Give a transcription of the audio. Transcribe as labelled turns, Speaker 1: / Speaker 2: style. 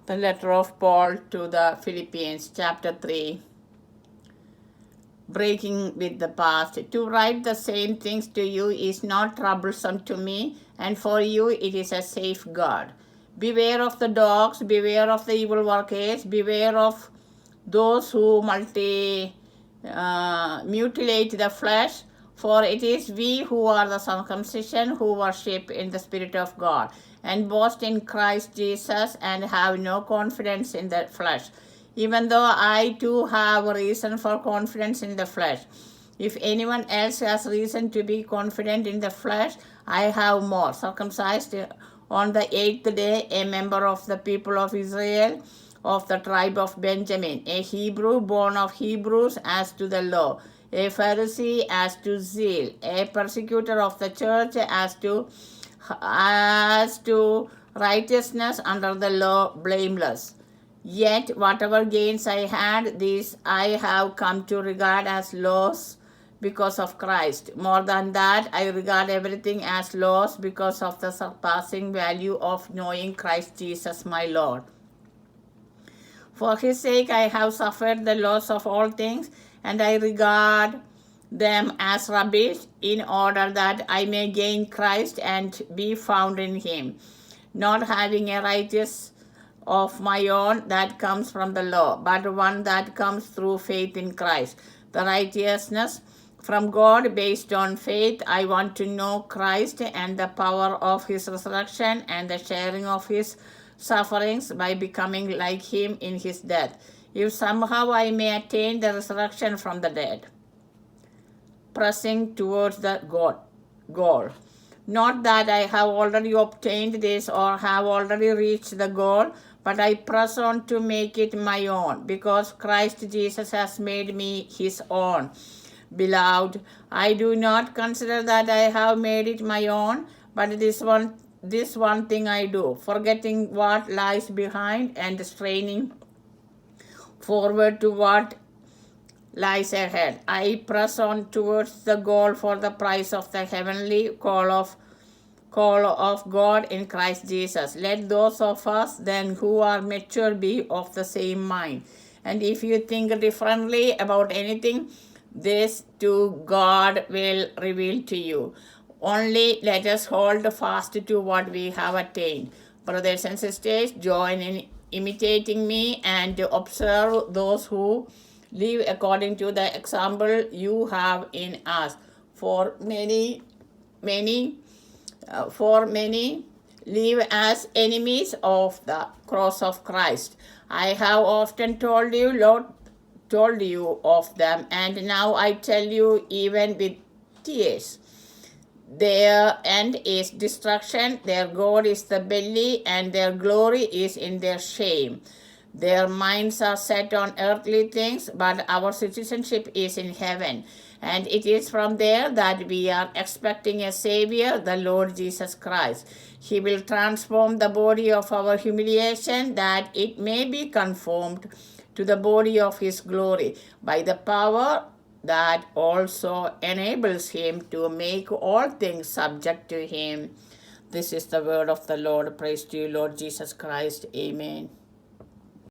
Speaker 1: The letter of Paul to the Philippians, chapter 3, breaking with the past. To write the same things to you is not troublesome to me, and for you it is a safeguard. Beware of the dogs, beware of the evil workers, beware of those who mutilate the flesh, for it is we who are the circumcision who worship in the Spirit of God, and boast in Christ Jesus, and have no confidence in the flesh, even though I too have a reason for confidence in the flesh. If anyone else has reason to be confident in the flesh, I have more. Circumcised on the 8th day, a member of the people of Israel, of the tribe of Benjamin, a Hebrew born of Hebrews as to the law, a Pharisee as to zeal, a persecutor of the church as to righteousness under the law, blameless. Yet whatever gains I had, these I have come to regard as loss because of Christ. More than that, I regard everything as loss because of the surpassing value of knowing Christ Jesus my Lord. For his sake I have suffered the loss of all things, and I regard them as rubbish, in order that I may gain Christ and be found in him, not having a righteousness of my own that comes from the law, but one that comes through faith in Christ, the righteousness from God based on faith. I want to know Christ and the power of his resurrection and the sharing of his sufferings, by becoming like him in his death, if somehow I may attain the resurrection from the dead. Pressing towards the goal. Not that I have already obtained this or have already reached the goal, but I press on to make it my own, because Christ Jesus has made me his own. Beloved, I do not consider that I have made it my own, but this one thing I do, forgetting what lies behind and straining forward to what lies ahead, I press on towards the goal for the prize of the heavenly call of God in Christ Jesus. Let those of us then who are mature be of the same mind. And if you think differently about anything, this too God will reveal to you. Only let us hold fast to what we have attained. Brothers and sisters, join in imitating me and observe those who live according to the example you have in us. For many live as enemies of the cross of Christ. I have often told you of them, and now I tell you even with tears. Their end is destruction, their God is the belly, and their glory is in their shame. Their minds are set on earthly things, but our citizenship is in heaven. And it is from there that we are expecting a Savior, the Lord Jesus Christ. He will transform the body of our humiliation, that it may be conformed to the body of his glory, by the power that also enables him to make all things subject to him. This is the word of the Lord. Praise to you, Lord Jesus Christ. Amen.